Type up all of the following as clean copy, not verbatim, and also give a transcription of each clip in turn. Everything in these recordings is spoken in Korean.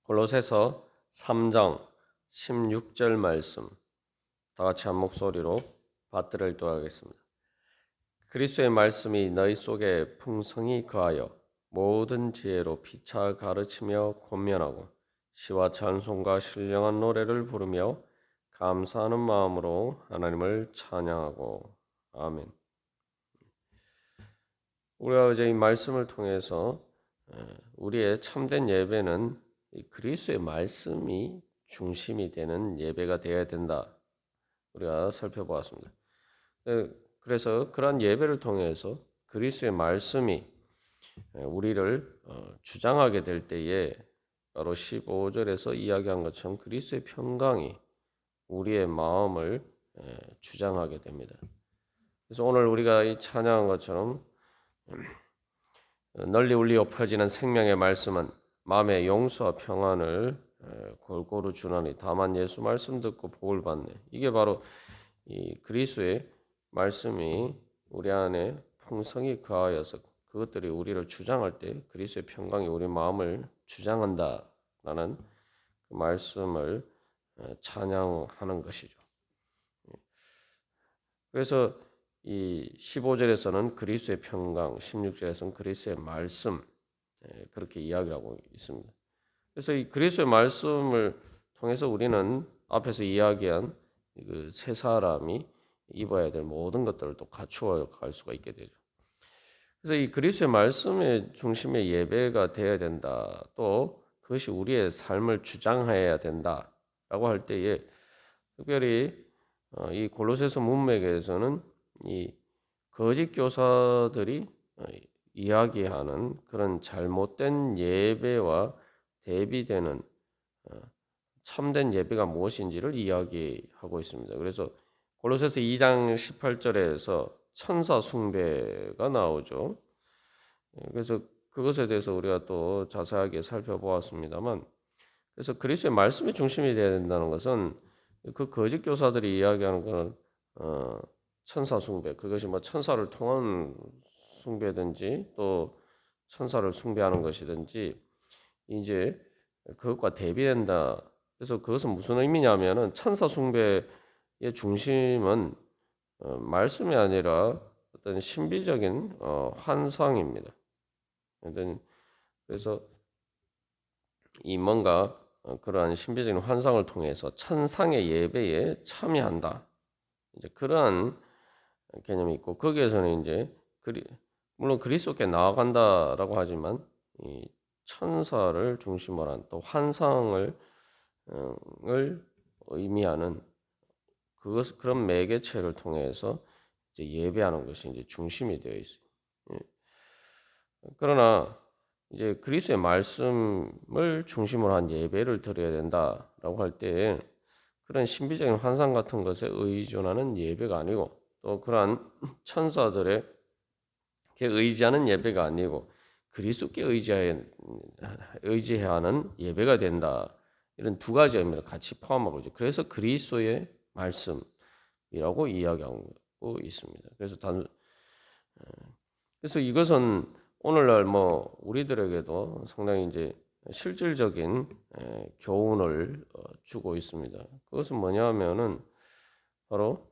골로새서 3장 16절 말씀 다 같이 한 목소리로 받들어 읽도록하겠습니다. 그리스도의 말씀이 너희 속에 풍성히 거하여 모든 지혜로 피차 가르치며 권면하고 시와 찬송과 신령한 노래를 부르며 감사하는 마음으로 하나님을 찬양하고 아멘. 우리가 이제 이 말씀을 통해서 우리의 참된 예배는 그리스도의 말씀이 중심이 되는 예배가 되어야 된다. 우리가 살펴보았습니다. 그래서 그러한 예배를 통해서 그리스도의 말씀이 우리를 주장하게 될 때에 바로 15절에서 이야기한 것처럼 그리스도의 평강이 우리의 마음을 주장하게 됩니다. 그래서 오늘 우리가 이 찬양한 것처럼 널리 울리어 퍼지는 생명의 말씀은 마음의 용서와 평안을 골고루 주나니 다만 예수 말씀 듣고 복을 받네. 이게 바로 이 그리스도의 말씀이 우리 안에 풍성히 거하여서 그것들이 우리를 주장할 때 그리스도의 평강이 우리 마음을 주장한다라는 그 말씀을 찬양하는 것이죠. 그래서 이 15절에서는 그리스도의 평강, 16절에서는 그리스도의 말씀 그렇게 이야기하고 있습니다. 그래서 이 그리스도의 말씀을 통해서 우리는 앞에서 이야기한 그 세 사람이 입어야 될 모든 것들을 또 갖추어 갈 수가 있게 되죠. 그래서 이 그리스도의 말씀의 중심의 예배가 되어야 된다. 또 그것이 우리의 삶을 주장해야 된다라고 할 때에 특별히 이 골로새서 문맥에서는 이 거짓 교사들이 이야기하는 그런 잘못된 예배와 대비되는 참된 예배가 무엇인지를 이야기하고 있습니다. 그래서 골로새서 2장 18절에서 천사 숭배가 나오죠. 그래서 그것에 대해서 우리가 또 자세하게 살펴보았습니다만, 그래서 그리스도의 말씀이 중심이 되어야 된다는 것은 그 거짓 교사들이 이야기하는 그런 천사 숭배, 그것이 뭐 천사를 통한 숭배든지 또 천사를 숭배하는 것이든지 이제 그것과 대비된다. 그래서 그것은 무슨 의미냐면은 천사 숭배의 중심은 말씀이 아니라 어떤 신비적인 환상입니다. 그래서 이 뭔가 그러한 신비적인 환상을 통해서 천상의 예배에 참여한다. 이제 그러한 개념이 있고 거기에서는 이제 물론 그리스도께 나아간다라고 하지만 이 천사를 중심으로 한 또 환상을 의미하는 그런 매개체를 통해서 이제 예배하는 것이 이제 중심이 되어 있어요. 예. 그러나 이제 그리스도의 말씀을 중심으로 한 예배를 드려야 된다라고 할 때 그런 신비적인 환상 같은 것에 의존하는 예배가 아니고 또 그러한 천사들의 의지하는 예배가 아니고 그리스도께 의지해야 하는 예배가 된다. 이런 두 가지 의미를 같이 포함하고 있죠. 그래서 그리스도의 말씀이라고 이야기하고 있습니다. 그래서 이것은 오늘날 뭐 우리들에게도 상당히 이제 실질적인 교훈을 주고 있습니다. 그것은 뭐냐면은 바로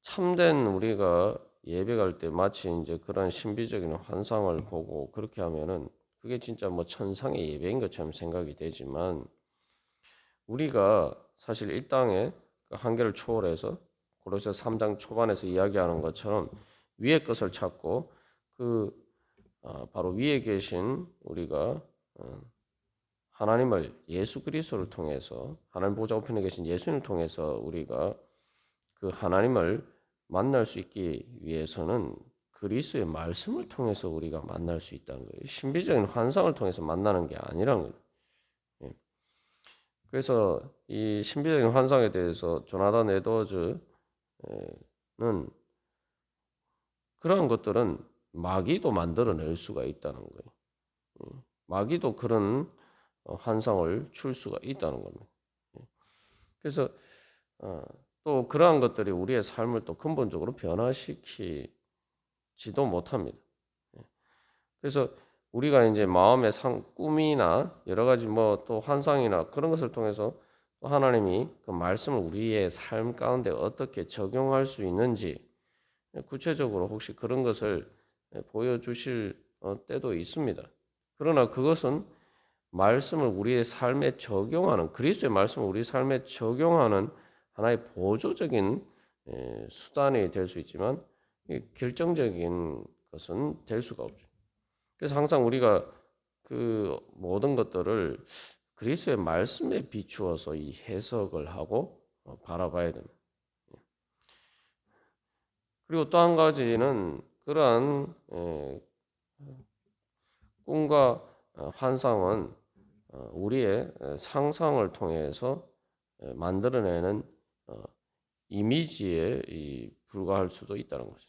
참된 우리가 예배 갈 때 마치 이제 그런 신비적인 환상을 보고 그렇게 하면은 그게 진짜 뭐 천상의 예배인 것처럼 생각이 되지만 우리가 사실 이 땅의 그 한계를 초월해서 골로새 3장 초반에서 이야기하는 것처럼 위의 것을 찾고 바로 위에 계신 우리가 하나님을 예수 그리스도를 통해서 하나님 보좌 우편에 계신 예수님을 통해서 우리가 그 하나님을 만날 수 있기 위해서는 그리스도의 말씀을 통해서 우리가 만날 수 있다는 거예요. 신비적인 환상을 통해서 만나는 게 아니라는 거예요. 그래서 이 신비적인 환상에 대해서 조나단 에드워즈는 그러한 것들은 마귀도 만들어낼 수가 있다는 거예요. 마귀도 그런 환상을 줄 수가 있다는 겁니다. 그래서 또 그러한 것들이 우리의 삶을 또 근본적으로 변화시키지도 못합니다. 그래서 우리가 이제 마음의 꿈이나 여러 가지 뭐 또 환상이나 그런 것을 통해서 또 하나님이 그 말씀을 우리의 삶 가운데 어떻게 적용할 수 있는지 구체적으로 혹시 그런 것을 보여주실 때도 있습니다. 그러나 그것은 말씀을 우리의 삶에 적용하는 그리스도의 말씀을 우리 삶에 적용하는 하나의 보조적인 수단이 될 수 있지만 결정적인 것은 될 수가 없죠. 그래서 항상 우리가 그 모든 것들을 그리스도의 말씀에 비추어서 이 해석을 하고 바라봐야 됩니다. 그리고 또 한 가지는 그러한 꿈과 환상은 우리의 상상을 통해서 만들어내는 이미지에 불과할 수도 있다는 거죠.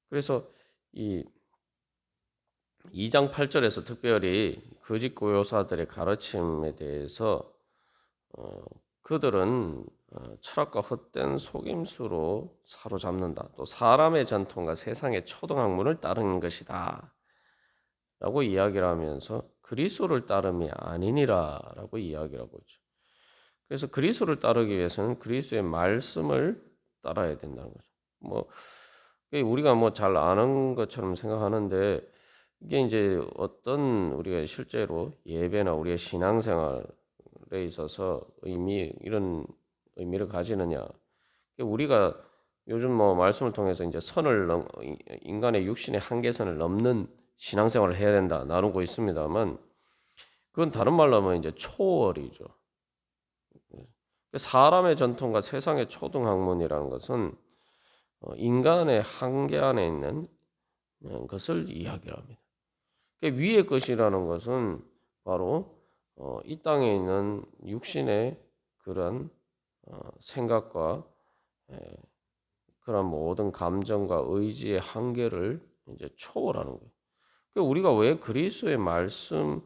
그래서 이 2장 8절에서 특별히 거짓 교사들의 가르침에 대해서 그들은 철학과 헛된 속임수로 사로잡는다. 또 사람의 전통과 세상의 초등학문을 따르는 것이다. 라고 이야기를 하면서 그리스도를 따름이 아니니라라고 이야기를 하고 있죠. 그래서 그리스도를 따르기 위해서는 그리스도의 말씀을 따라야 된다는 거죠. 뭐 우리가 뭐 잘 아는 것처럼 생각하는데 이게 이제 어떤 우리가 실제로 예배나 우리의 신앙생활에 있어서 이런 의미를 가지느냐. 우리가 요즘 뭐 말씀을 통해서 이제 인간의 육신의 한계선을 넘는 신앙생활을 해야 된다 나누고 있습니다만 그건 다른 말로 하면 이제 초월이죠. 사람의 전통과 세상의 초등학문이라는 것은 인간의 한계 안에 있는 것을 이야기를 합니다. 위의 것이라는 것은 바로 이 땅에 있는 육신의 그런 생각과 그런 모든 감정과 의지의 한계를 이제 초월하는 거예요. 우리가 왜 그리스도의 말씀을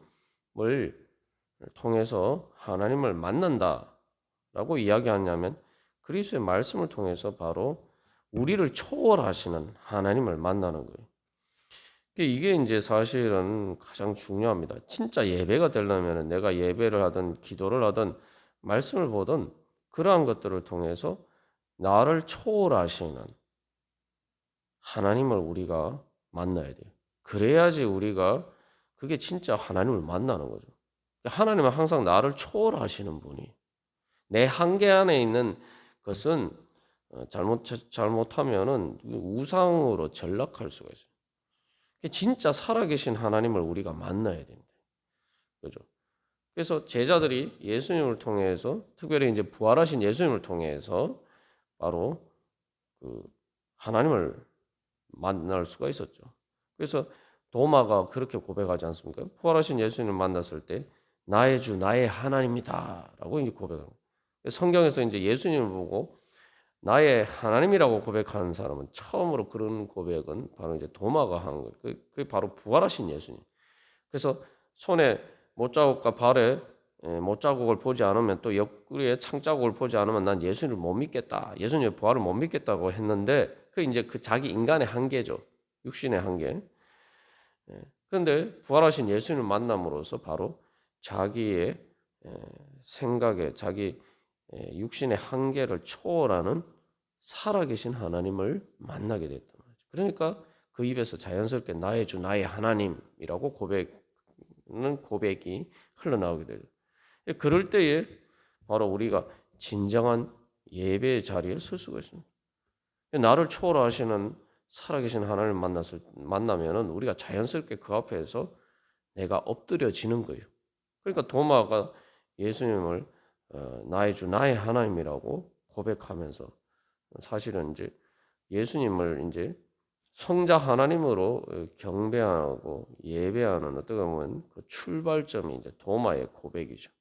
통해서 하나님을 만난다라고 이야기하냐면 그리스도의 말씀을 통해서 바로 우리를 초월하시는 하나님을 만나는 거예요. 이게 이제 사실은 가장 중요합니다. 진짜 예배가 되려면 내가 예배를 하든 기도를 하든 말씀을 보든 그러한 것들을 통해서 나를 초월하시는 하나님을 우리가 만나야 돼요. 그래야지 우리가 그게 진짜 하나님을 만나는 거죠. 하나님은 항상 나를 초월하시는 분이 내 한계 안에 있는 것은 잘못하면은 우상으로 전락할 수가 있어요. 진짜 살아계신 하나님을 우리가 만나야 됩니다. 그죠? 그래서 제자들이 예수님을 통해서 특별히 이제 부활하신 예수님을 통해서 바로 그 하나님을 만날 수가 있었죠. 그래서 도마가 그렇게 고백하지 않습니까? 부활하신 예수님을 만났을 때 나의 주 나의 하나님이다라고 이제 고백합니다. 성경에서 이제 예수님을 보고 나의 하나님이라고 고백하는 사람은 처음으로 그런 고백은 바로 이제 도마가 한 거예요. 그게 바로 부활하신 예수님. 그래서 손에 못자국과 발에 못자국을 보지 않으면 또 옆구리에 창자국을 보지 않으면 난 예수님을 못 믿겠다. 예수님의 부활을 못 믿겠다고 했는데 그 이제 그 자기 인간의 한계죠. 육신의 한계. 그런데 부활하신 예수님을 만남으로써 바로 자기의 생각에 자기 육신의 한계를 초월하는 살아계신 하나님을 만나게 됐단 말이죠. 그러니까 그 입에서 자연스럽게 나의 주 나의 하나님이라고 고백이 흘러나오게 되죠. 그럴 때에 바로 우리가 진정한 예배의 자리에 설 수가 있습니다. 나를 초월하시는 살아계신 하나님을 만나면은 우리가 자연스럽게 그 앞에서 내가 엎드려지는 거예요. 그러니까 도마가 예수님을 나의 주 나의 하나님이라고 고백하면서 사실은 이제 예수님을 이제 성자 하나님으로 경배하고 예배하는 어떻게 보면 그 출발점이 이제 도마의 고백이죠.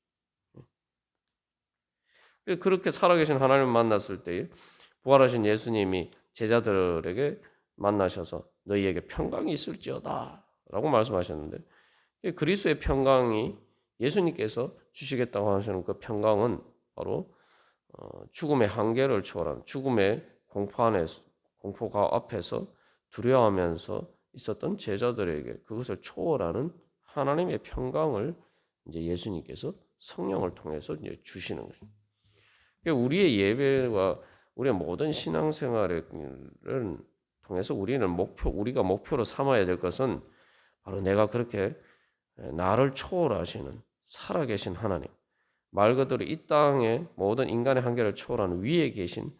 그렇게 살아계신 하나님을 만났을 때 부활하신 예수님이 제자들에게 만나셔서 너희에게 평강이 있을지어다라고 말씀하셨는데 그리스도의 평강이 예수님께서 주시겠다고 하시는 그 평강은 바로 죽음의 한계를 초월한 죽음의 공포가 앞에서 두려워하면서 있었던 제자들에게 그것을 초월하는 하나님의 평강을 이제 예수님께서 성령을 통해서 이제 주시는 거죠. 그러니까 우리의 예배와 우리의 모든 신앙생활을 통해서 우리가 목표로 삼아야 될 것은 바로 내가 그렇게 나를 초월하시는 살아계신 하나님, 말 그대로 이 땅의 모든 인간의 한계를 초월하는 위에 계신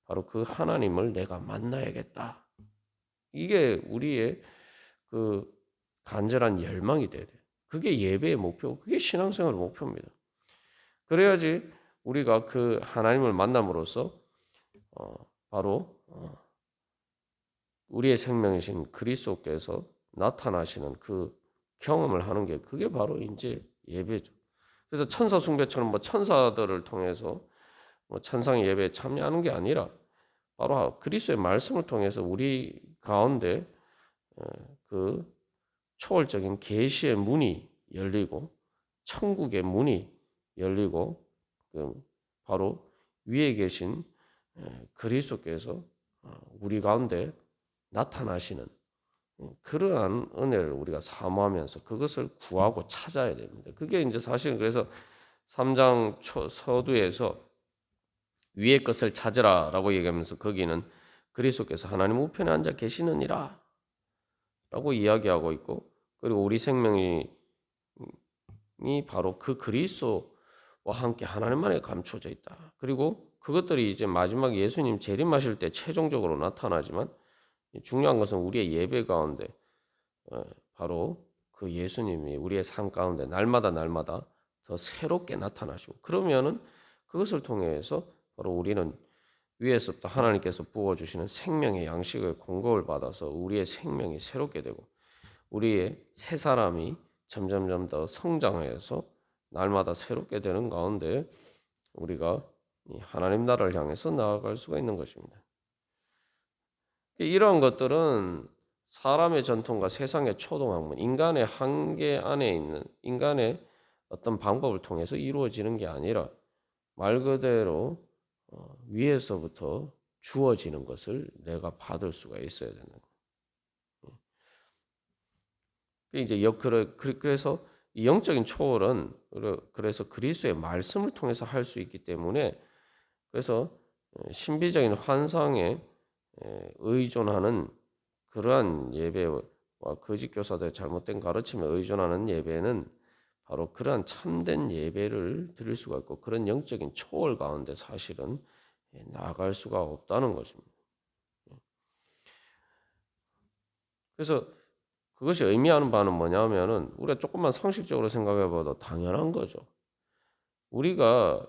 바로 그 하나님을 내가 만나야겠다. 이게 우리의 그 간절한 열망이 돼야 돼. 그게 예배의 목표고 그게 신앙생활의 목표입니다. 그래야지 우리가 그 하나님을 만남으로써 바로 우리의 생명이신 그리스도께서 나타나시는 그 경험을 하는 게 그게 바로 이제 예배죠. 그래서 천사 숭배처럼 뭐 천사들을 통해서 뭐 천상의 예배에 참여하는 게 아니라 바로 그리스도의 말씀을 통해서 우리 가운데 그 초월적인 계시의 문이 열리고 천국의 문이 열리고 바로 위에 계신 그리스도께서 우리 가운데 나타나시는 그러한 은혜를 우리가 사모하면서 그것을 구하고 찾아야 됩니다. 그게 이제 사실은 그래서 3장 서두에서 위의 것을 찾으라라고 얘기하면서 거기는 그리스도께서 하나님 우편에 앉아 계시느니라 라고 이야기하고 있고 그리고 우리 생명이 바로 그 그리스도와 함께 하나님 안에 감춰져 있다. 그리고 그것들이 이제 마지막 예수님 재림하실 때 최종적으로 나타나지만 중요한 것은 우리의 예배 가운데 바로 그 예수님이 우리의 삶 가운데 날마다 더 새롭게 나타나시고 그러면은 그것을 통해서 바로 우리는 위에서부터 하나님께서 부어주시는 생명의 양식을 공급을 받아서 우리의 생명이 새롭게 되고 우리의 새 사람이 점점점 더 성장해서 날마다 새롭게 되는 가운데 우리가 하나님 나라를 향해서 나아갈 수가 있는 것입니다. 이러한 것들은 사람의 전통과 세상의 초동학문, 인간의 한계 안에 있는 인간의 어떤 방법을 통해서 이루어지는 게 아니라 말 그대로 위에서부터 주어지는 것을 내가 받을 수가 있어야 되는 거예요. 이제 그래서 이 영적인 초월은 그래서 그리스도의 말씀을 통해서 할 수 있기 때문에 그래서 신비적인 환상에 의존하는 그러한 예배와 거짓 교사들의 잘못된 가르침에 의존하는 예배는 바로 그러한 참된 예배를 드릴 수가 있고 그런 영적인 초월 가운데 사실은 나아갈 수가 없다는 것입니다. 그래서 그것이 의미하는 바는 뭐냐면은 우리가 조금만 상식적으로 생각해 봐도 당연한 거죠. 우리가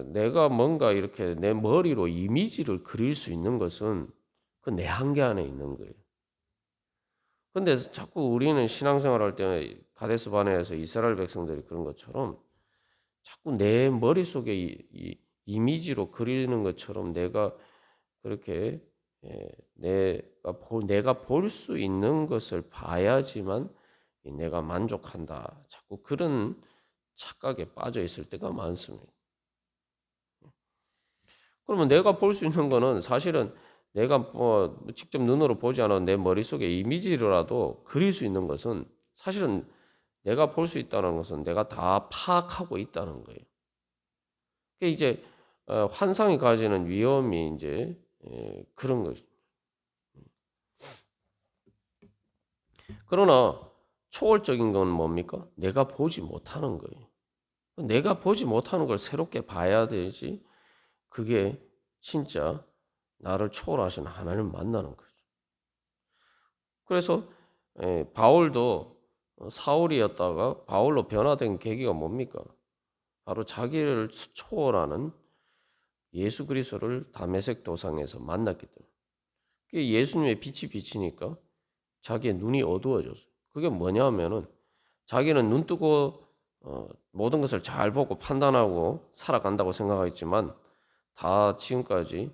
내가 뭔가 이렇게 내 머리로 이미지를 그릴 수 있는 것은 그 내 한계 안에 있는 거예요. 근데 자꾸 우리는 신앙생활 할 때 가데스 바네에서 이스라엘 백성들이 그런 것처럼 자꾸 내 머릿속에 이 이미지로 그리는 것처럼 내가 그렇게 내가 볼 수 있는 것을 봐야지만 내가 만족한다. 자꾸 그런 착각에 빠져 있을 때가 많습니다. 그러면 내가 볼 수 있는 거는 사실은 내가 뭐 직접 눈으로 보지 않아도 내 머릿속에 이미지로라도 그릴 수 있는 것은 사실은 내가 볼 수 있다는 것은 내가 다 파악하고 있다는 거예요. 그게 이제 환상이 가지는 위험이 이제 그런 거죠. 그러나 초월적인 건 뭡니까? 내가 보지 못하는 거예요. 내가 보지 못하는 걸 새롭게 봐야 되지. 그게 진짜 나를 초월하신 하나님을 만나는 거죠. 그래서 바울도 사울이었다가 바울로 변화된 계기가 뭡니까? 바로 자기를 초월하는 예수 그리스도를 다메섹 도상에서 만났기 때문에. 그게 예수님의 빛이 비치니까 자기의 눈이 어두워졌어요. 그게 뭐냐면은 자기는 눈 뜨고 모든 것을 잘 보고 판단하고 살아간다고 생각했지만 다 지금까지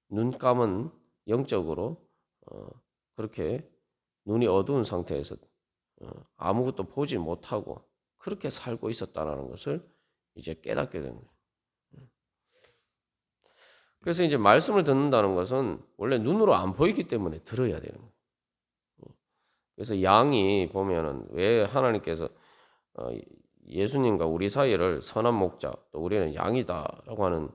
눈 감은 영적으로 그렇게 눈이 어두운 상태에서 아무것도 보지 못하고 그렇게 살고 있었다는 것을 이제 깨닫게 된 거예요. 그래서 이제 말씀을 듣는다는 것은 원래 눈으로 안 보이기 때문에 들어야 되는 거예요. 그래서 양이 보면은 왜 하나님께서 예수님과 우리 사이를 선한 목자 또 우리는 양이다라고 하는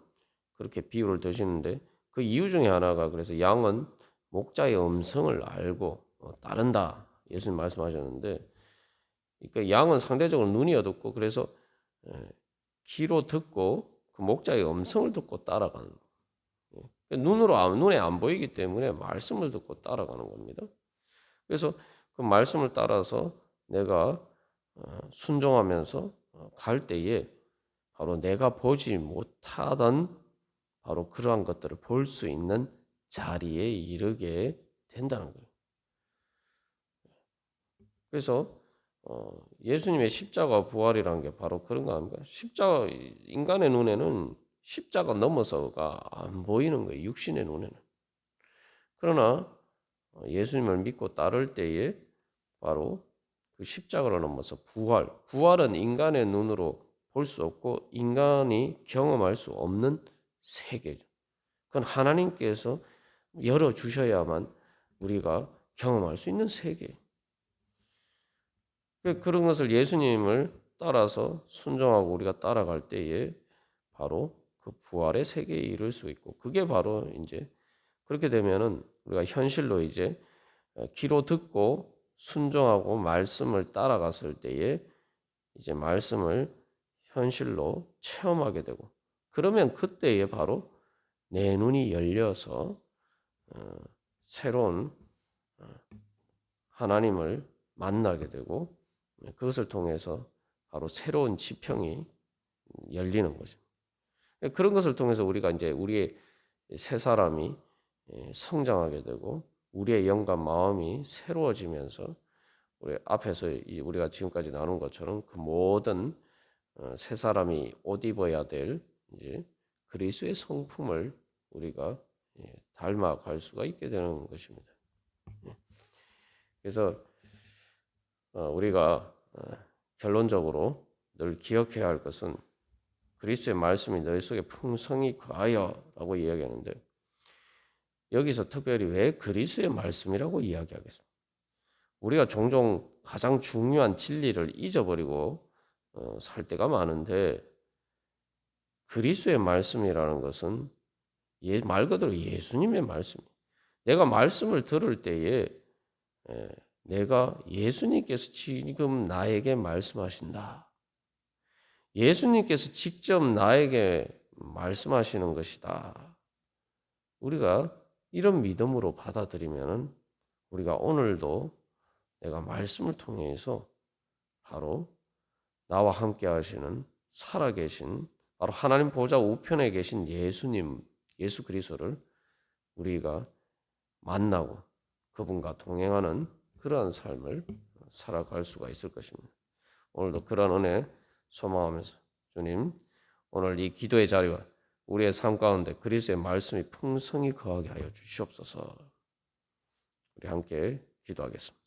그렇게 비유를 드시는데 그 이유 중에 하나가 그래서 양은 목자의 음성을 알고 따른다 예수님 말씀하셨는데 그러니까 양은 상대적으로 눈이 어둡고 그래서 귀로 듣고 그 목자의 음성을 듣고 따라가는 거예요. 눈에 안 보이기 때문에 말씀을 듣고 따라가는 겁니다. 그래서 그 말씀을 따라서 내가 순종하면서 갈 때에 바로 내가 보지 못하던 바로 그러한 것들을 볼 수 있는 자리에 이르게 된다는 거예요. 그래서 예수님의 십자가 부활이라는 게 바로 그런 거 아닙니까? 십자가 인간의 눈에는 십자가 넘어서가 안 보이는 거예요. 육신의 눈에는. 그러나 예수님을 믿고 따를 때에 바로 그 십자가를 넘어서 부활은 인간의 눈으로 볼 수 없고 인간이 경험할 수 없는 세계죠. 그건 하나님께서 열어 주셔야만 우리가 경험할 수 있는 세계. 그런 것을 예수님을 따라서 순종하고 우리가 따라갈 때에 바로 그 부활의 세계에 이를 수 있고 그게 바로 이제 그렇게 되면은 우리가 현실로 이제 귀로 듣고 순종하고 말씀을 따라갔을 때에 이제 말씀을 현실로 체험하게 되고 그러면 그때에 바로 내 눈이 열려서 새로운 하나님을 만나게 되고 그것을 통해서 바로 새로운 지평이 열리는 거죠. 그런 것을 통해서 우리가 이제 우리의 새 사람이 성장하게 되고 우리의 영과 마음이 새로워지면서 우리 앞에서 우리가 지금까지 나눈 것처럼 그 모든 새 사람이 옷 입어야 될 이제 그리스도의 성품을 우리가 닮아갈 수가 있게 되는 것입니다. 그래서 우리가 결론적으로 늘 기억해야 할 것은 그리스도의 말씀이 너희 속에 풍성히 거하여라고 이야기하는데 여기서 특별히 왜 그리스도의 말씀이라고 이야기하겠습니까? 우리가 종종 가장 중요한 진리를 잊어버리고 살 때가 많은데 그리스도의 말씀이라는 것은 말 그대로 예수님의 말씀이에요. 내가 말씀을 들을 때에 내가 예수님께서 지금 나에게 말씀하신다. 예수님께서 직접 나에게 말씀하시는 것이다. 우리가 이런 믿음으로 받아들이면 우리가 오늘도 내가 말씀을 통해서 바로 나와 함께 하시는 살아계신 바로 하나님 보좌 우편에 계신 예수님, 예수 그리스도를 우리가 만나고 그분과 동행하는 그러한 삶을 살아갈 수가 있을 것입니다. 오늘도 그런 은혜 소망하면서 주님 오늘 이 기도의 자리와 우리의 삶 가운데 그리스도의 말씀이 풍성히 거하게 하여 주시옵소서. 우리 함께 기도하겠습니다.